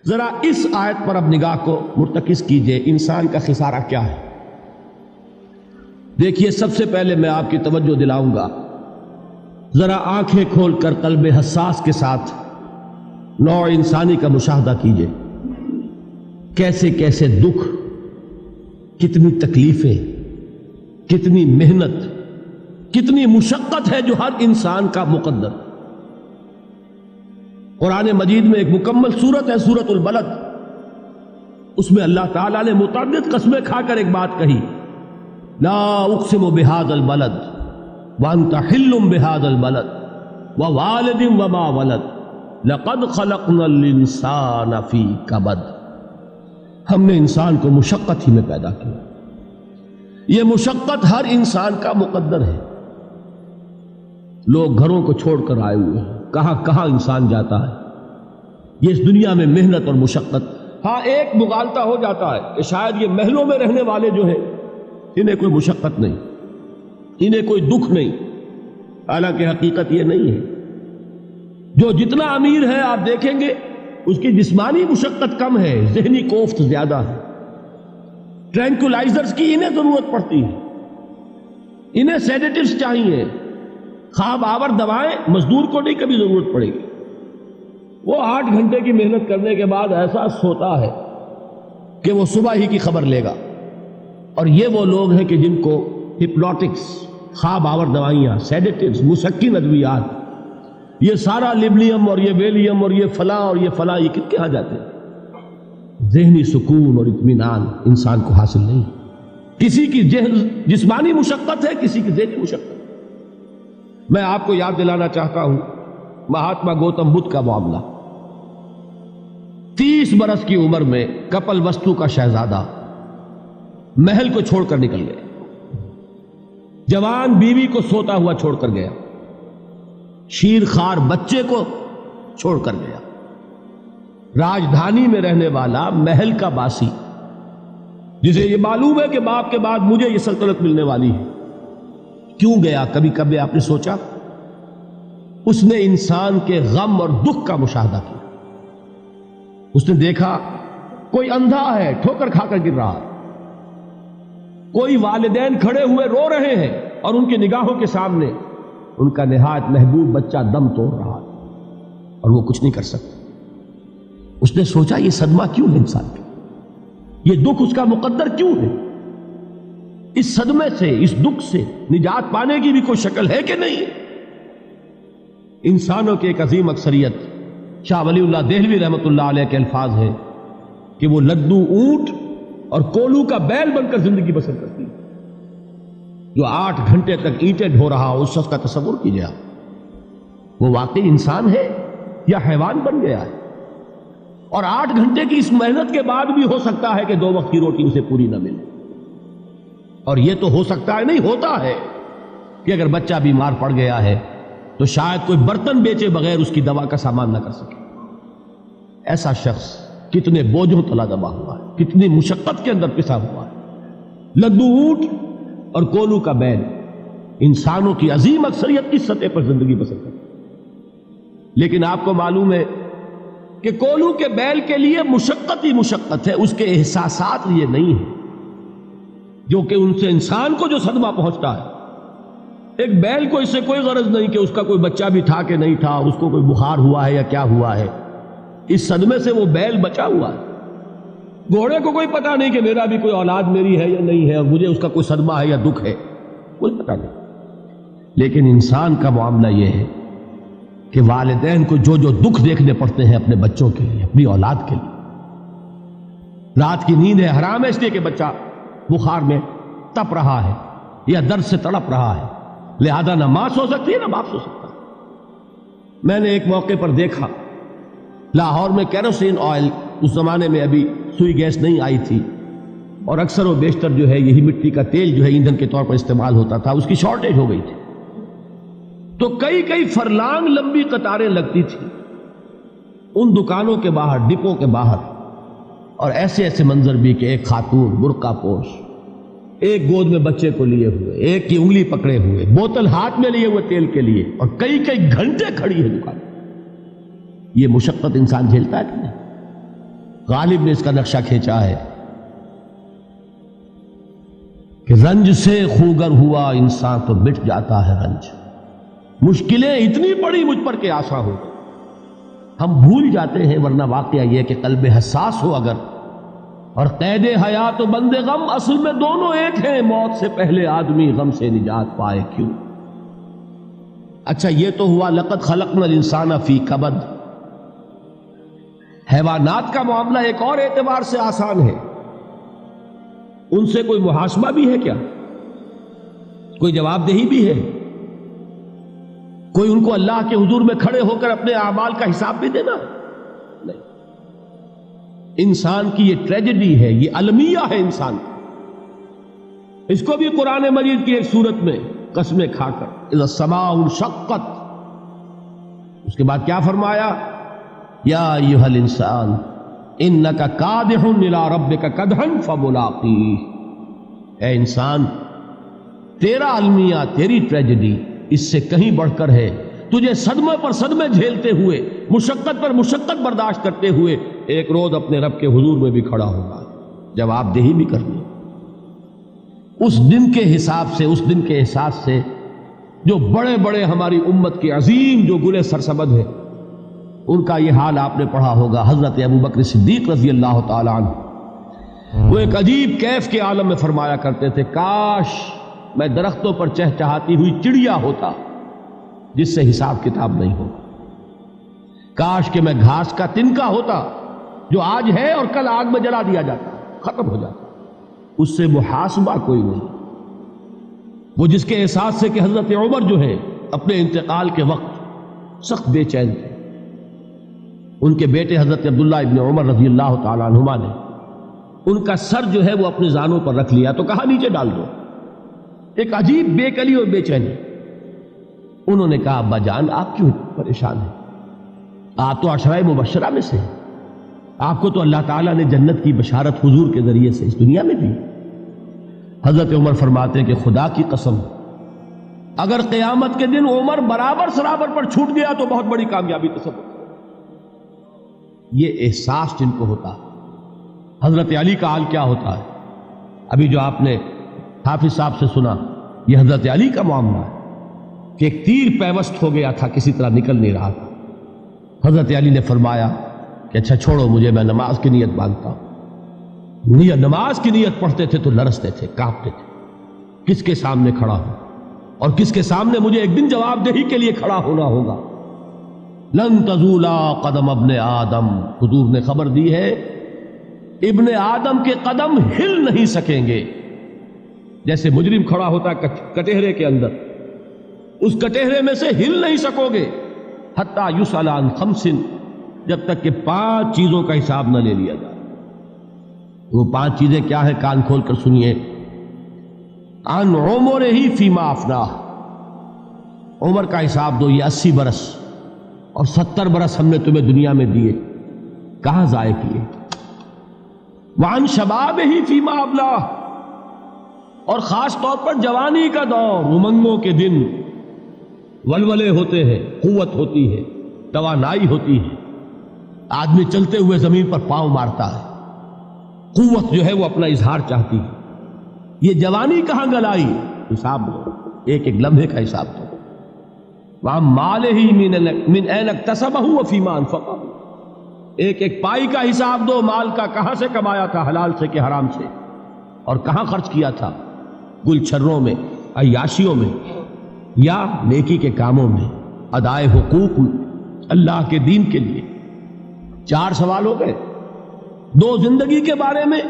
ذرا اس آیت پر اب نگاہ کو مرتکز کیجئے، انسان کا خسارہ کیا ہے؟ دیکھیے، سب سے پہلے میں آپ کی توجہ دلاؤں گا، ذرا آنکھیں کھول کر قلب حساس کے ساتھ نوع انسانی کا مشاہدہ کیجئے، کیسے کیسے دکھ، کتنی تکلیفیں، کتنی محنت، کتنی مشقت ہے جو ہر انسان کا مقدر۔ قرآن مجید میں ایک مکمل سورت ہے، سورت البلد، اس میں اللہ تعالیٰ نے متعدد قسمیں کھا کر ایک بات کہی، لا اقسم بہذا البلد وانت حل بہذا البلد ووالد وما ولد لقد خلقنا الانسان فی کبد۔ ہم نے انسان کو مشقت ہی میں پیدا کیا، یہ مشقت ہر انسان کا مقدر ہے۔ لوگ گھروں کو چھوڑ کر آئے ہوئے ہیں، کہاں کہاں انسان جاتا ہے، یہ اس دنیا میں محنت اور مشقت۔ ہاں، ایک مغالطہ ہو جاتا ہے کہ شاید یہ محلوں میں رہنے والے جو ہیں انہیں کوئی مشقت نہیں، انہیں کوئی دکھ نہیں، حالانکہ حقیقت یہ نہیں ہے۔ جو جتنا امیر ہے آپ دیکھیں گے اس کی جسمانی مشقت کم ہے، ذہنی کوفت زیادہ ہے۔ ٹرینکولائزرز کی انہیں ضرورت پڑتی ہے، انہیں سیڈیٹیوز چاہیے، خواب آور دوائیں مزدور کو نہیں کبھی ضرورت پڑے گی۔ وہ 8 گھنٹے کی محنت کرنے کے بعد ایسا سوتا ہے کہ وہ صبح ہی کی خبر لے گا۔ اور یہ وہ لوگ ہیں کہ جن کو ہپنوٹکس، خواب آور دوائیاں، سیڈیٹیوز، مسکن ادویات، یہ سارا لیبلیم اور یہ ویلیم اور یہ فلاں اور یہ فلاں، یہ کن کے ہاں جاتے ہیں؟ ذہنی سکون اور اطمینان انسان کو حاصل نہیں۔ کسی کی جسمانی مشقت ہے، کسی کی ذہنی مشقت۔ میں آپ کو یاد دلانا چاہتا ہوں مہاتما گوتم بدھ کا معاملہ۔ 30 برس کی عمر میں کپل وستو کا شہزادہ محل کو چھوڑ کر نکل گیا، جوان بیوی کو سوتا ہوا چھوڑ کر گیا، شیر خوار بچے کو چھوڑ کر گیا۔ راجدھانی میں رہنے والا محل کا باسی، جسے یہ معلوم ہے کہ باپ کے بعد مجھے یہ سلطنت ملنے والی ہے، کیوں گیا؟ کبھی کبھی آپ نے سوچا؟ اس نے انسان کے غم اور دکھ کا مشاہدہ کیا۔ اس نے دیکھا کوئی اندھا ہے، ٹھوکر کھا کر گر رہا ہے، کوئی والدین کھڑے ہوئے رو رہے ہیں اور ان کی نگاہوں کے سامنے ان کا نہایت محبوب بچہ دم توڑ رہا ہے اور وہ کچھ نہیں کر سکتا۔ اس نے سوچا یہ صدمہ کیوں ہے انسان کا، یہ دکھ اس کا مقدر کیوں ہے؟ اس صدمے سے، اس دکھ سے نجات پانے کی بھی کوئی شکل ہے کہ نہیں؟ انسانوں کی ایک عظیم اکثریت، شاہ ولی اللہ دہلوی رحمۃ اللہ علیہ کے الفاظ ہیں کہ وہ لدو اونٹ اور کولو کا بیل بن کر زندگی بسر کرتی ہے۔ جو 8 گھنٹے تک اینٹیں ڈھو رہا ہو، اس شخص کا تصور کیجیے آپ، وہ واقعی انسان ہے یا حیوان بن گیا ہے؟ اور 8 گھنٹے کی اس محنت کے بعد بھی ہو سکتا ہے کہ 2 وقت کی روٹی اسے پوری نہ ملے۔ اور یہ تو ہو سکتا ہے، نہیں ہوتا ہے کہ اگر بچہ بیمار پڑ گیا ہے تو شاید کوئی برتن بیچے بغیر اس کی دوا کا سامان نہ کر سکے۔ ایسا شخص کتنے بوجھوں تلا دبا ہوا ہے، کتنی مشقت کے اندر پسا ہوا ہے۔ لدو اونٹ اور کولو کا بیل انسانوں کی عظیم اکثریت کی سطح پر زندگی بسر کرتی ہے۔ لیکن آپ کو معلوم ہے کہ کولو کے بیل کے لیے مشقت ہی مشقت ہے، اس کے احساسات یہ نہیں ہیں جو کہ ان سے انسان کو جو صدمہ پہنچتا ہے۔ ایک بیل کو اس سے کوئی غرض نہیں کہ اس کا کوئی بچہ بھی تھا کہ نہیں تھا، اس کو کوئی بخار ہوا ہے یا کیا ہوا ہے، اس صدمے سے وہ بیل بچا ہوا ہے۔ گھوڑے کو کوئی پتہ نہیں کہ میرا بھی کوئی اولاد میری ہے یا نہیں ہے اور مجھے اس کا کوئی صدمہ ہے یا دکھ ہے، کوئی پتہ نہیں۔ لیکن انسان کا معاملہ یہ ہے کہ والدین کو جو جو دکھ دیکھنے پڑتے ہیں اپنے بچوں کے لیے، اپنی اولاد کے لیے۔ رات کی نیند ہے حرام ہے اس لیے کہ بچہ بخار میں تپ رہا ہے یا درد سے تڑپ رہا ہے، لہذا نہ ماں سو سکتی ہے نہ باپ سو سکتا۔ میں نے ایک موقع پر دیکھا، لاہور میں کیروسین آئل، اس زمانے میں ابھی سوئی گیس نہیں آئی تھی اور اکثر و بیشتر جو ہے یہی مٹی کا تیل جو ہے ایندھن کے طور پر استعمال ہوتا تھا، اس کی شارٹیج ہو گئی تھی۔ تو کئی فرلانگ لمبی قطاریں لگتی تھی ان دکانوں کے باہر، ڈپوں کے باہر، اور ایسے ایسے منظر بھی کہ ایک خاتون برقع پوش، ایک گود میں بچے کو لیے ہوئے، ایک کی انگلی پکڑے ہوئے، بوتل ہاتھ میں لیے ہوئے تیل کے لیے، اور کئی گھنٹے کھڑی ہے دکان۔ یہ مشقت انسان جھیلتا ہے کہ نہیں؟ غالب نے اس کا نقشہ کھینچا ہے کہ رنج سے خوگر ہوا انسان تو مٹ جاتا ہے رنج. مشکلیں اتنی بڑی مجھ پر کہ آسان ہو ہم بھول جاتے ہیں، ورنہ واقعہ یہ کہ قلب حساس ہو اگر اور قید حیات و بند غم اصل میں دونوں ایک ہیں. موت سے پہلے آدمی غم سے نجات پائے کیوں. اچھا یہ تو ہوا لقد خلقنا الانسان فی کبد. حیوانات کا معاملہ ایک اور اعتبار سے آسان ہے. ان سے کوئی محاسبہ بھی ہے کیا؟ کوئی جواب دہی بھی ہے؟ کوئی ان کو اللہ کے حضور میں کھڑے ہو کر اپنے اعمال کا حساب بھی دینا؟ نہیں. انسان کی یہ ٹریجڈی ہے، یہ المیہ ہے انسان. اس کو بھی قرآن مجید کی ایک سورت میں قسمیں کھا کر اذا السماء انشقت، اس کے بعد کیا فرمایا؟ یا ایھا الانسان انک کادح الی ربک کدحا فملاقیہ. اے انسان تیرا المیہ، تیری ٹریجڈی اس سے کہیں بڑھ کر ہے. تجھے صدمے پر صدمے جھیلتے ہوئے، مشقت پر مشقت برداشت کرتے ہوئے ایک روز اپنے رب کے حضور میں بھی کھڑا ہوگا، جواب دہی بھی کرنی. اس دن کے حساب سے، اس دن کے احساس سے جو بڑے بڑے ہماری امت کے عظیم جو گلے سرسبد ہیں، ان کا یہ حال آپ نے پڑھا ہوگا. حضرت ابوبکر صدیق رضی اللہ تعالی عنہ وہ ایک عجیب کیف کے عالم میں فرمایا کرتے تھے، کاش میں درختوں پر چہچہاتی ہوئی چڑیا ہوتا جس سے حساب کتاب نہیں ہوگا. کاش کہ میں گھاس کا تنکا ہوتا جو آج ہے اور کل آگ میں جلا دیا جاتا، ختم ہو جاتا، اس سے محاسبہ کوئی نہیں. وہ جس کے احساس سے کہ حضرت عمر جو ہے اپنے انتقال کے وقت سخت بے چین تھے. ان کے بیٹے حضرت عبداللہ ابن عمر رضی اللہ تعالی عنہما نے ان کا سر جو ہے وہ اپنے زانوں پر رکھ لیا تو کہا نیچے ڈال دو. ایک عجیب بے کلی اور بے چینی. انہوں نے کہا ابا جان آپ کیوں پریشان ہیں؟ آپ تو عشرہ مبشرہ میں سے، آپ کو تو اللہ تعالیٰ نے جنت کی بشارت حضور کے ذریعے سے اس دنیا میں دی. حضرت عمر فرماتے ہیں کہ خدا کی قسم اگر قیامت کے دن عمر برابر سرابر پر چھوٹ گیا تو بہت بڑی کامیابی تصور. یہ احساس جن کو ہوتا ہے. حضرت علی کا حال کیا ہوتا ہے؟ ابھی جو آپ نے حافظ صاحب سے سنا، یہ حضرت علی کا معاملہ ہے کہ ایک تیر پیوست ہو گیا تھا، کسی طرح نکل نہیں رہا تھا. حضرت علی نے فرمایا کہ اچھا چھوڑو مجھے، میں نماز کی نیت باندھتا ہوں. نماز کی نیت پڑھتے تھے تو لرزتے تھے، کانپتے تھے. کس کے سامنے کھڑا ہوں اور کس کے سامنے مجھے ایک دن جواب دہی کے لیے کھڑا ہونا ہوگا. لن تزولا قدم ابن آدم، حضور نے خبر دی ہے ابن آدم کے قدم ہل نہیں سکیں گے. جیسے مجرم کھڑا ہوتا ہے کٹہرے کے اندر، اس کٹہرے میں سے ہل نہیں سکو گے حتی یسأل عن خمس، جب تک کہ 5 چیزوں کا حساب نہ لے لیا جائے. وہ 5 چیزیں کیا ہیں؟ کان کھول کر سنیے. عن عمرہ فیما افناہ، عمر کا حساب دو. یہ 80 برس اور 70 برس ہم نے تمہیں دنیا میں دیے، کہاں ضائع کیے. وعن شبابہ فیما ابلاہ، اور خاص طور پر جوانی کا دور، امنگوں کے دن، ولولے ہوتے ہیں، قوت ہوتی ہے، توانائی ہوتی ہے، آدمی چلتے ہوئے زمین پر پاؤں مارتا ہے، قوت جو ہے وہ اپنا اظہار چاہتی ہے. یہ جوانی کہاں گلائی؟ حساب دو، ایک ایک لمحے کا حساب دو. وَعَن مَالِهِ مِنْ أَيْنَ اكْتَسَبَهُ وَفِيمَا أَنْفَقَهُ، ایک ایک پائی کا حساب دو. مال کا کہاں سے کمایا تھا، حلال سے کہ حرام سے، اور کہاں خرچ کیا تھا، گل چھروں میں، عیاشیوں میں، یا نیکی کے کاموں میں، ادائے حقوق اللہ کے دین کے لیے. 4 سوال ہو گئے. 2 زندگی کے بارے میں،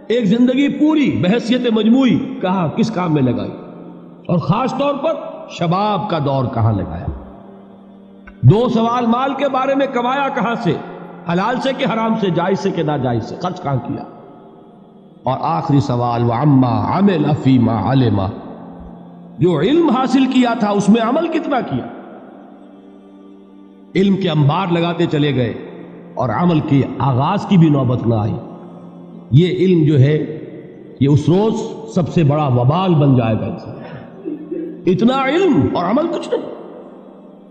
ایک زندگی پوری بحیثیت مجموعی کہاں کس کام میں لگائی، اور خاص طور پر شباب کا دور کہاں لگایا. 2 سوال مال کے بارے میں، کمایا کہاں سے، حلال سے کہ حرام سے، جائز سے کہ ناجائز سے، خرچ کہاں کیا. اور آخری سوال وَعَمَّا عَمِلَ فِيمَا عَلِمَ، جو علم حاصل کیا تھا اس میں عمل کتنا کیا. علم کے انبار لگاتے چلے گئے اور عمل کے آغاز کی بھی نوبت نہ آئی. یہ علم جو ہے یہ اس روز سب سے بڑا وبال بن جائے گا. اتنا علم اور عمل کچھ نہیں،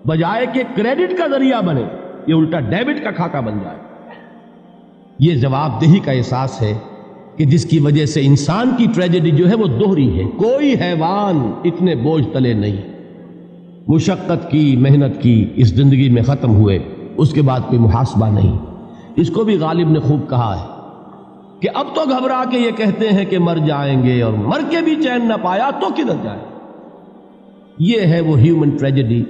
بجائے کہ کریڈٹ کا ذریعہ بنے یہ الٹا ڈیبٹ کا کھاتا بن جائے. یہ جواب دہی کا احساس ہے کہ جس کی وجہ سے انسان کی ٹریجڈی جو ہے وہ دوہری ہے. کوئی حیوان اتنے بوجھ تلے نہیں. مشقت کی، محنت کی، اس زندگی میں ختم ہوئے، اس کے بعد کوئی محاسبہ نہیں. اس کو بھی غالب نے خوب کہا ہے کہ اب تو گھبرا کے یہ کہتے ہیں کہ مر جائیں گے، اور مر کے بھی چین نہ پایا تو کدھر جائیں. یہ ہے وہ ہیومن ٹریجڈی